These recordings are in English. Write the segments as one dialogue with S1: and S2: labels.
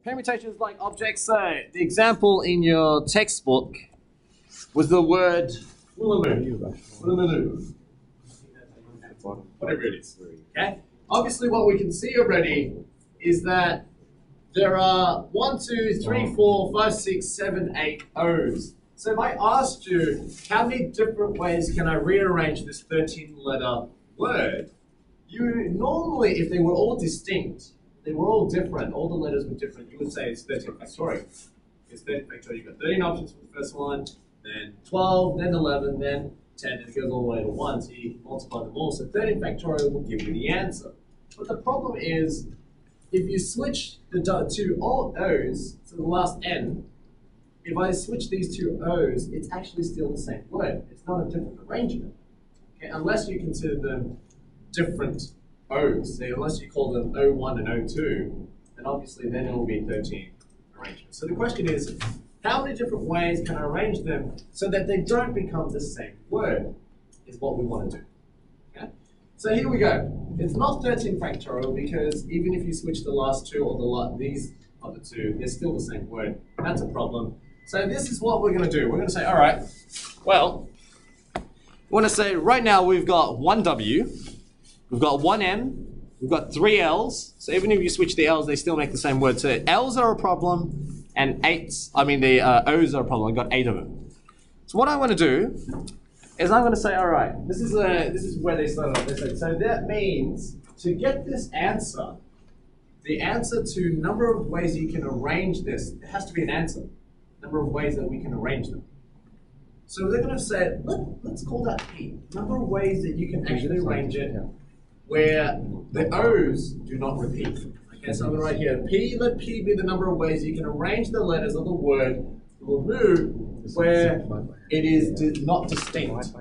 S1: Permutations like objects. So the example in your textbook was the word whatever it is. Okay. Obviously, what we can see already is that there are 1, 2, 3, 4, 5, 6, 7, 8 O's. So if I asked you how many different ways can I rearrange this 13-letter word, you normally, if they were all distinct, they were all different, all the letters were different, you would say it's 13 factorial. It's 13 factorial. You've got 13 options for the first one, then 12, then 11, then 10, and it goes all the way to 1, so you multiply them all. So 13 factorial will give you the answer. But the problem is, if you switch the two O's to the last N, if I switch these two O's, it's actually still the same word. It's not a different arrangement. Okay? Unless you consider them different O's. So unless you call them O1 and O2, then obviously then it will be 13 arrangements. So the question is, how many different ways can I arrange them so that they don't become the same word, is what we want to do. Okay? So here we go. It's not 13 factorial because even if you switch the last two or these other two, they're still the same word. That's a problem. So this is what we're going to do. We're going to say, all right, well, we want to say right now we've got one W, we've got one M, we've got three L's. So even if you switch the L's, they still make the same word. So L's are a problem, and O's are a problem. I've got 8 of them. So what I want to do is I'm going to say, all right, this is where they started off. They said, so that means to get this answer, the answer to number of ways you can arrange this, it has to be an answer. Number of ways that we can arrange them. So they're going to say, let's call that P. Number of ways that you can actually arrange it where the O's do not repeat. Okay, so I'm going to write here, P, let P be the number of ways you can arrange the letters of the word remove where it is not distinct.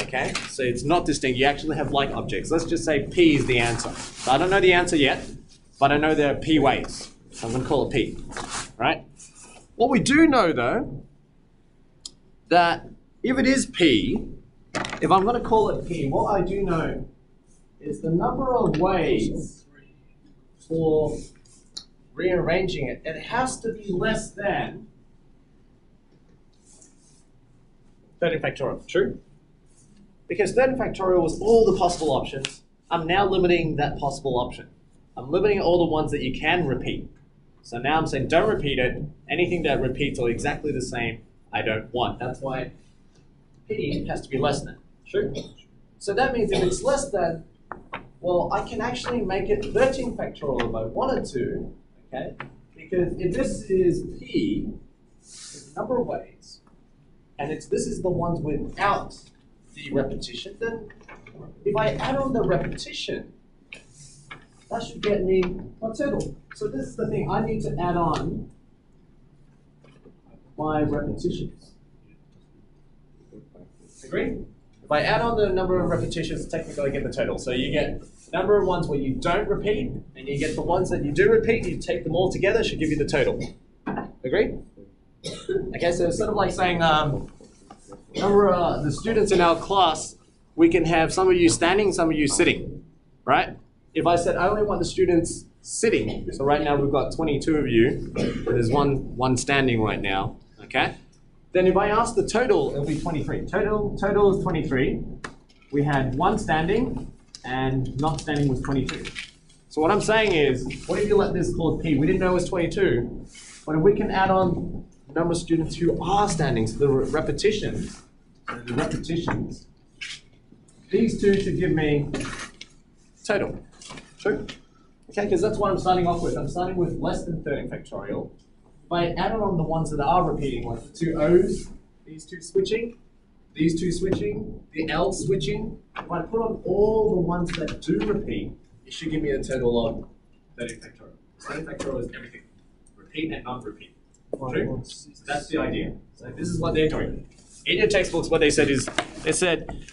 S1: Okay, so it's not distinct. You actually have like objects. Let's just say P is the answer. So I don't know the answer yet, but I know there are P ways. So I'm going to call it P, right? What we do know, though, that if it is P, if I'm going to call it P, what I do know is the number of ways for rearranging it, it has to be less than 13 factorial. True? Because 13 factorial was all the possible options. I'm now limiting that possible option. I'm limiting all the ones that you can repeat. So now I'm saying don't repeat it. Anything that repeats or exactly the same, I don't want. That's why P has to be less than. True? So that means if it's less than, well, I can actually make it 13 factorial if I wanted to, okay? Because if this is P, there's a number of ways, and this is the ones without the repetition, then if I add on the repetition, that should get me my total. So this is the thing, I need to add on my repetitions. Agree? If I add on the number of repetitions, technically I get the total. So you get the number of ones where you don't repeat, and you get the ones that you do repeat, you take them all together, should give you the total. Agree? Okay, so it's sort of like saying, the students in our class, we can have some of you standing, some of you sitting, right? If I said I only want the students sitting, so right now we've got 22 of you, there's one standing right now, okay? Then if I ask the total, it'll be 23. Total is 23. We had one standing, and not standing was 22. So what I'm saying is, what if you let this called P? We didn't know it was 22, but if we can add on the number of students who are standing, so the repetitions, these two should give me total. True? Okay, because that's what I'm starting off with. I'm starting with less than 13 factorial. If I add on the ones that are repeating, like the two O's, these two switching, the L switching, if I put on all the ones that do repeat, it should give me a total of 13 factorial. 13 factorial is everything. Repeat and non-repeat. True? So that's the idea. So this is what they're doing. In your textbooks, what they said is, they said,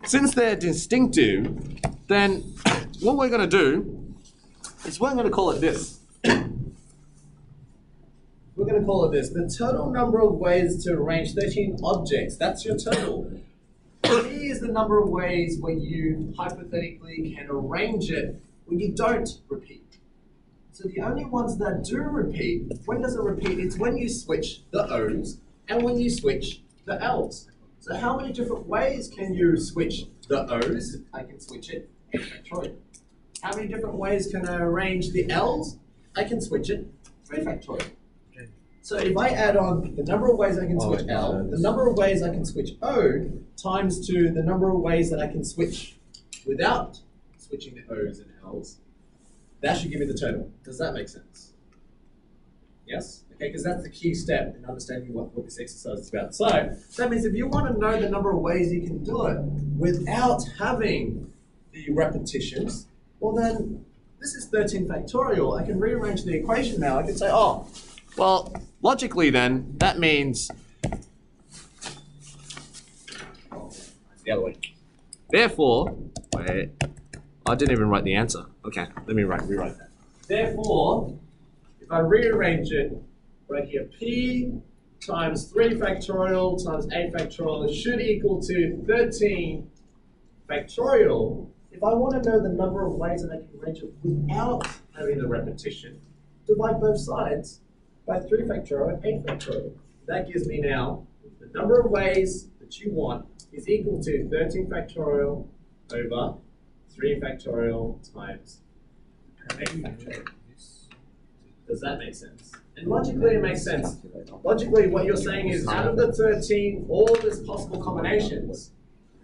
S1: since they're distinctive, then what we're going to do is we're going to call it this. We're going to call it this. The total number of ways to arrange 13 objects, that's your total. P is the number of ways when you hypothetically can arrange it when you don't repeat. So the only ones that do repeat, when does it repeat? It's when you switch the O's and when you switch the L's. So how many different ways can you switch the O's? I can switch it 8 factorial. How many different ways can I arrange the L's? I can switch it 3 factorial. So if I add on the number of ways I can switch L, the number of ways I can switch O, times to the number of ways that I can switch without switching the O's and L's, that should give me the total. Does that make sense? Yes? Okay, because that's the key step in understanding what this exercise is about. So that means if you want to know the number of ways you can do it without having the repetitions, well then, this is 13 factorial. I can rearrange the equation now. I can say, oh, well, logically then, that means the other way. Therefore, wait, I didn't even write the answer. Okay, let me rewrite that. Therefore, if I rearrange it right here, P times 3 factorial times 8 factorial should equal to 13 factorial. If I want to know the number of ways that I can arrange it without having the repetition, divide both sides by 3 factorial and 8 factorial. That gives me now the number of ways that you want is equal to 13 factorial over 3 factorial times 8 factorial. Does that make sense? And logically it makes sense. Logically what you're saying is out of the 13, all these possible combinations,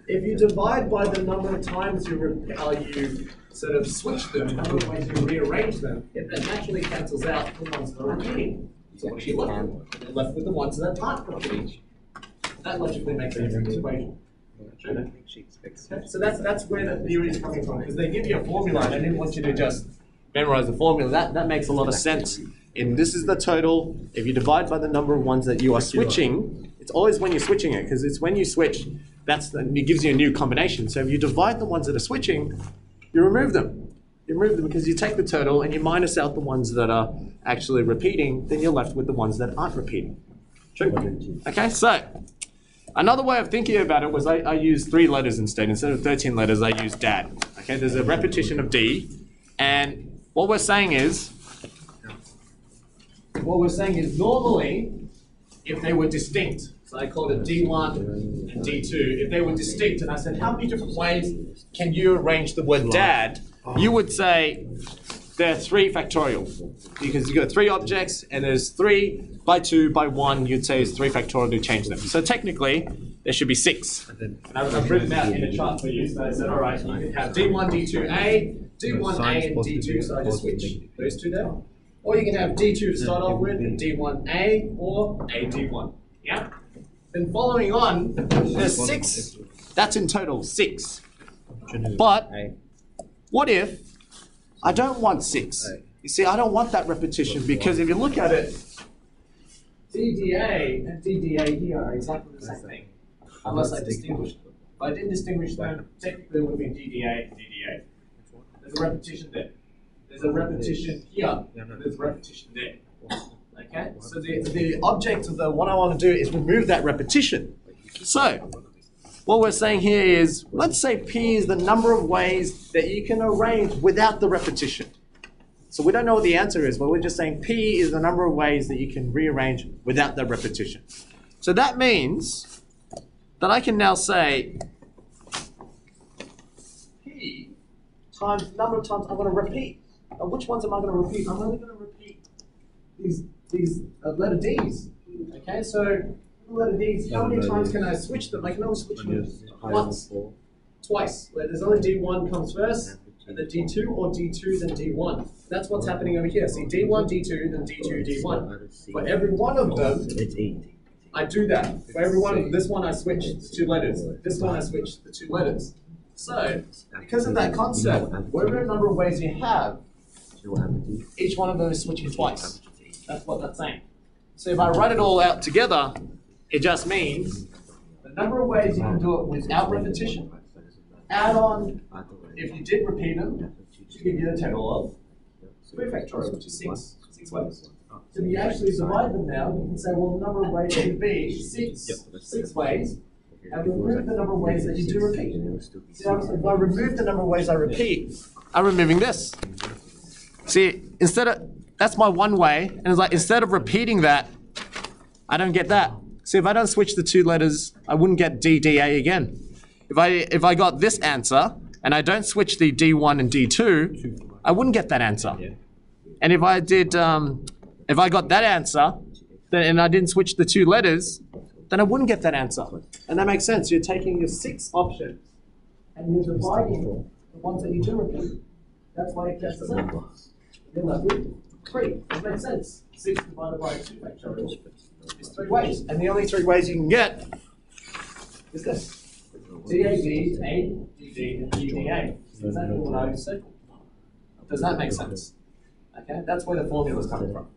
S1: if you divide by the number of times you sort of switch them, the number of ways you rearrange them, it then naturally cancels out the ones that are repeating. So what are you left with? You're left with the ones that aren't repeating. That logically makes sense in this equation. Okay, so that's where the theory is coming from, because they give you a formula. They didn't want you to just memorize the formula. That makes a lot of sense. And this is the total. If you divide by the number of ones that you are switching, it's always when you're switching it, because it's when you switch, it gives you a new combination. So if you divide the ones that are switching, you remove them. You remove them because you take the total and you minus out the ones that are actually repeating, then you're left with the ones that aren't repeating. True? Okay, so another way of thinking about it was I used 3 letters instead. Instead of 13 letters, I used dad. Okay, there's a repetition of D, and what we're saying is normally, if they were distinct, so I called it D1 and D2, if they were distinct, and I said, how many different ways can you arrange the word dad? You would say they're 3 factorial, because you've got 3 objects, and there's 3 by 2 by 1, you'd say it's 3 factorial to change them. So technically, there should be 6. And I've written out in a chart for you, so I said, all right, you can have D1, D2A, D1A, and D2, so I just switch those two there. Or you can have D2 to start off with, and D1A, or AD1. Yeah? Then following on, there's 6. That's in total 6. But what if I don't want 6? You see, I don't want that repetition, because if you look at it, DDA and DDA here are exactly the same thing, unless I distinguish them. If I didn't distinguish them, technically it would be DDA and DDA. There's a repetition there. There's a repetition here, and there's a repetition there. Okay, so the object of what I want to do is remove that repetition. So, what we're saying here is, let's say P is the number of ways that you can arrange without the repetition. So we don't know what the answer is, but we're just saying P is the number of ways that you can rearrange without the repetition. So that means that I can now say P times the number of times I'm going to repeat. Which ones am I going to repeat? I'm only going to repeat these letter D's. Okay, so letter D's, how many times can I switch them? I can only switch them once, twice. Where there's only D1 comes first, and then D2, or D2, then D1. That's what's happening over here. See, D1, D2, then D2, D1. For every one of them, I do that. For every one of them, this one I switch the 2 letters. This one I switch the 2 letters. So, because of that concept, whatever number of ways you have, each one of them is switching twice. That's what that's saying. So if I write it all out together, it just means the number of ways you can do it without repetition. Add on, if you did repeat them, to give you the total of 3 factorial, which is 6 ways. So if you actually divide them now, you can say, well, the number of ways would be 6 ways, and remove the number of ways that you do repeat. So if I remove the number of ways I repeat, I'm removing this. See, that's my one way, and it's like, instead of repeating that, I don't get that. See, if I don't switch the two letters, I wouldn't get D, D, A again. If I got this answer, and I don't switch the D1 and D2, I wouldn't get that answer. And if I got that answer, and I didn't switch the two letters, then I wouldn't get that answer. And that makes sense. You're taking your 6 options, and you're dividing the ones that you do repeat. That's why it gets the number. You're left with 3. That makes sense. 6 divided by 2 factorial is 3 ways. And the only 3 ways you can get is this. DAD, ADD, and EDA. Exactly what I just said. Does that make sense? Okay, that's where the formula is coming from.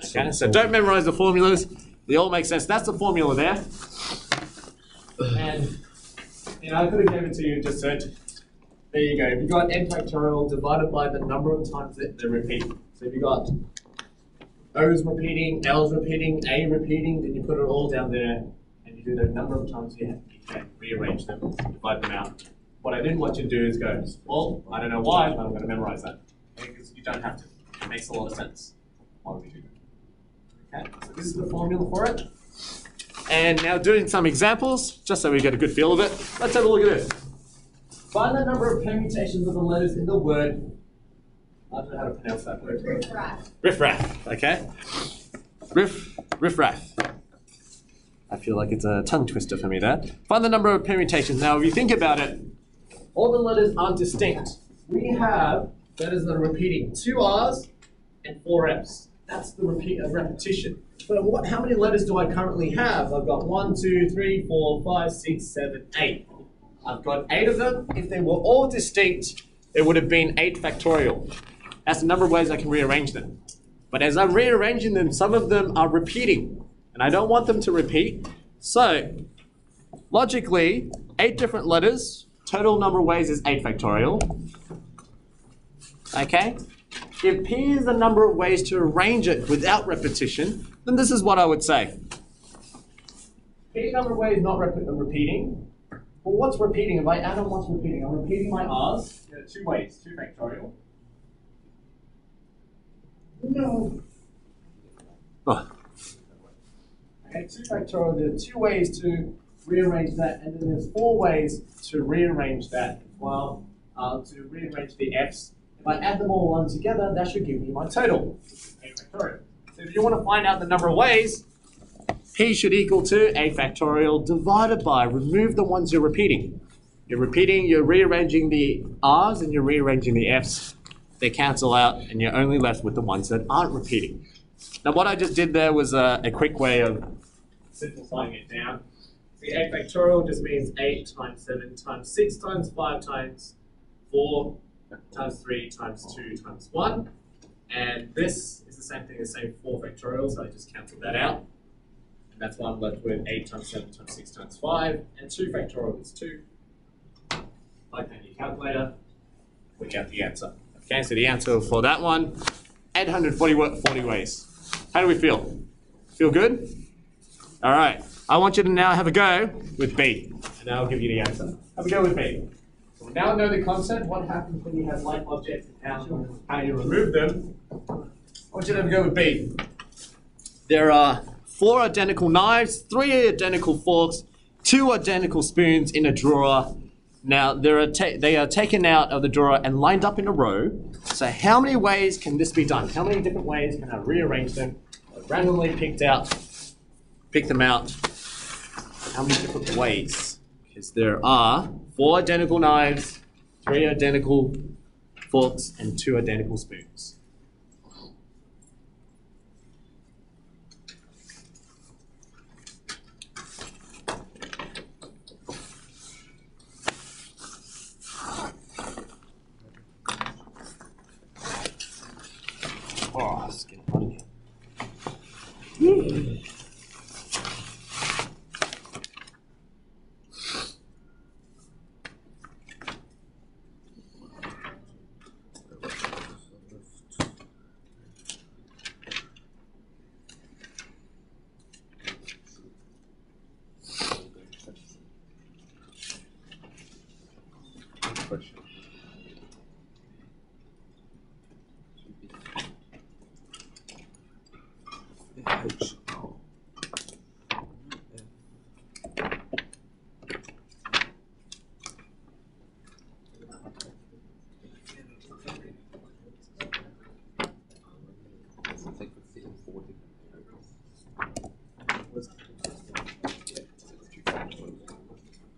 S1: Okay, so don't memorize the formulas. They all make sense. That's the formula there. And I could have given it to you, just said, there you go. If you got n factorial divided by the number of times that they repeat. So if you got O's repeating, L's repeating, A repeating, then you put it all down there and you do the number of times you can rearrange them, divide them out. What I didn't want you to do is go, well, I don't know why, but I'm going to memorize that. Because you don't have to. It makes a lot of sense. Why would we do that? Okay, so this is the formula for it. And now doing some examples, just so we get a good feel of it. Let's have a look at this. Find the number of permutations of the letters in the word. I don't know how to pronounce that word. Riffraff. Riffraff, okay. Riffraff. I feel like it's a tongue twister for me there. Find the number of permutations. Now, if you think about it, all the letters aren't distinct. We have letters that are repeating 2 R's and 4 F's. That's the repetition. But how many letters do I currently have? I've got 1, 2, 3, 4, 5, 6, 7, 8. I've got 8 of them. If they were all distinct, it would have been 8 factorial. That's the number of ways I can rearrange them. But as I'm rearranging them, some of them are repeating. And I don't want them to repeat. So, logically, 8 different letters, total number of ways is 8 factorial. Okay? If P is the number of ways to arrange it without repetition, then this is what I would say. P number of ways not repeating. Well, what's repeating? If I add on what's repeating, I'm repeating my R's. There are 2 ways, 2 factorial. No. Oh. Okay, 2 factorial, there are 2 ways to rearrange that, and then there's 4 ways to rearrange that as well, to rearrange the F's. If I add them all on together, that should give me my total, 8 factorial. So if you want to find out the number of ways, P should equal to 8 factorial divided by, remove the ones you're repeating. You're rearranging the R's and you're rearranging the F's. They cancel out and you're only left with the ones that aren't repeating. Now what I just did there was a quick way of simplifying it down. The 8 factorial just means 8 times 7 times 6 times 5 times 4 times 3 times 2 times 1. And this is the same thing as saying 4 factorial, so I just cancelled that out. And that's why I'm left with 8 times 7 times 6 times 5. And 2 factorial is 2. Plug that in your calculator, work out the answer. Okay, so the answer for that one, 840 ways. How do we feel? Feel good? All right. I want you to now have a go with B, and I'll give you the answer. Have a go with B. So we now know the concept, what happens when you have like objects and how you remove them. I want you to have a go with B. There are 4 identical knives, 3 identical forks, 2 identical spoons in a drawer. Now, they are taken out of the drawer and lined up in a row. So how many ways can this be done? How many different ways can I rearrange them? I've randomly pick them out. How many different ways? Because there are 4 identical knives, 3 identical forks, and 2 identical spoons. Oh, it's getting hot again.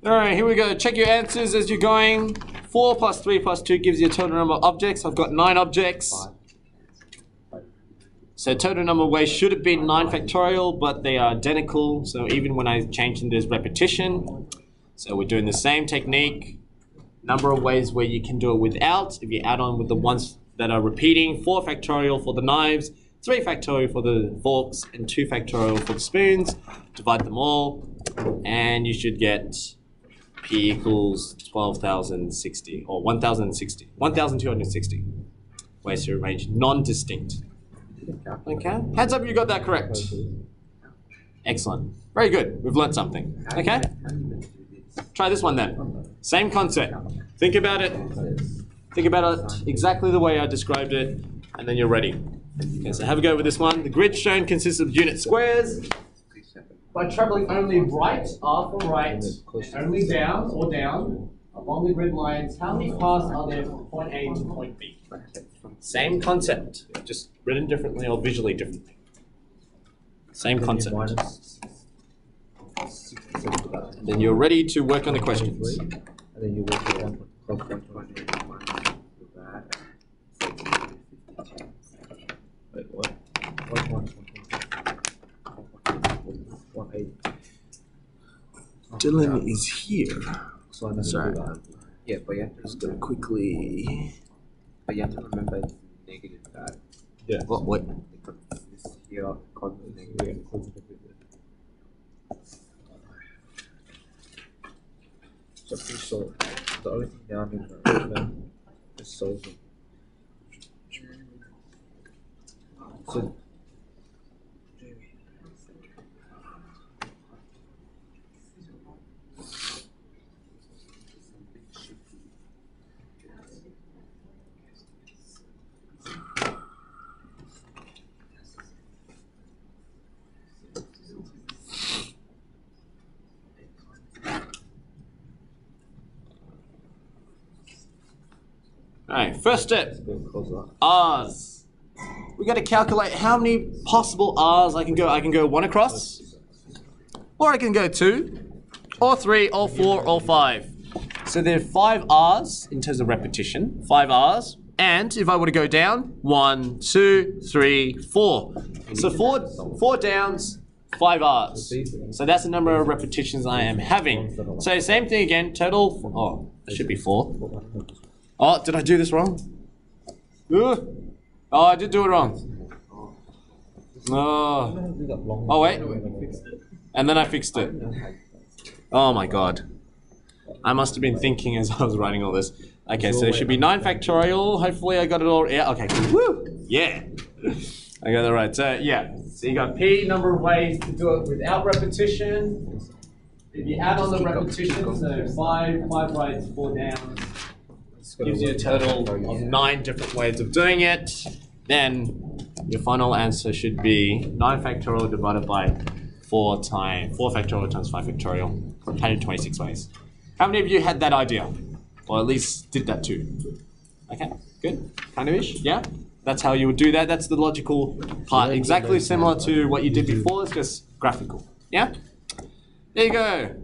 S1: All right, here we go. Check your answers as you're going. 4 plus 3 plus 2 gives you a total number of objects. I've got 9 objects. So total number of ways should have been 9 factorial, but they are identical. So even when I change them, there's repetition. So we're doing the same technique. Number of ways where you can do it without. If you add on with the ones that are repeating, 4 factorial for the knives, 3 factorial for the forks, and 2 factorial for the spoons. Divide them all, and you should get P equals 12,060 or 1,060, 1,260 ways to arrange non-distinct. Okay, hands up if you got that correct. Excellent, very good, we've learned something. Okay, try this one then. Same concept, think about it exactly the way I described it, and then you're ready. Okay, so have a go with this one. The grid shown consists of unit squares. By traveling only right after right, and only down or down along the grid lines, how many paths are there from point A to point B? Same concept, just written differently or visually differently. Same concept. And then you're ready to work on the questions.
S2: Wait, what?
S1: Dylan is here.
S2: Sorry. Yeah, but you have to
S1: Just gonna quickly.
S2: But you have to remember negative that.
S1: Yeah. What?
S2: This here causes negative. So pretty sure the only thing down is solving. So
S1: Alright, first step. R's. We got to calculate how many possible R's I can go. I can go 1 across, or I can go 2, or 3, or 4, or 5. So there are 5 R's in terms of repetition, 5 R's. And if I were to go down, 1, 2, 3, 4. So 4 downs, 5 R's. So that's the number of repetitions I am having. So same thing again, total, oh, it should be 4. Oh, did I do this wrong? Oh, I did do it wrong. Oh, wait. And then I fixed it. Oh my God. I must have been thinking as I was writing all this. Okay, so it should be 9 factorial. Hopefully I got it all. Yeah, okay. Woo! Yeah. I got it right. So, yeah. So you got P number of ways to do it without repetition. If you add on the repetition, so 5 rights, 4 downs. Gives you a total of 9 different ways of doing it. Then your final answer should be 9 factorial divided by 4 factorial times 5 factorial, 126 ways. How many of you had that idea? Or at least did that too? Okay, good, kind of ish, yeah? That's how you would do that, that's the logical part. Exactly similar to what you did before, it's just graphical, yeah? There you go.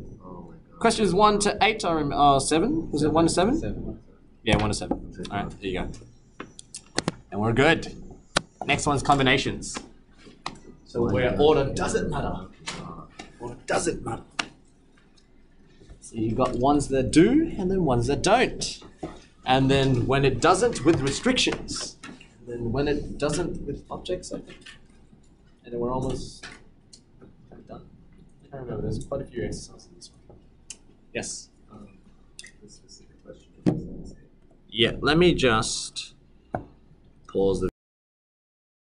S1: Questions 1 to 8, I remember, 7, was it 1 to 7?
S2: 7.
S1: Yeah, 1 to 7. All right, there you go. And we're good. Next one's combinations. So where order doesn't matter. Order doesn't matter. So you got ones that do and then ones that don't. And then when it doesn't, with restrictions. And then when it doesn't, with objects, I think. And then we're almost done. I can't remember, there's quite a few exercises in this one. Yes? Yeah, let me just pause the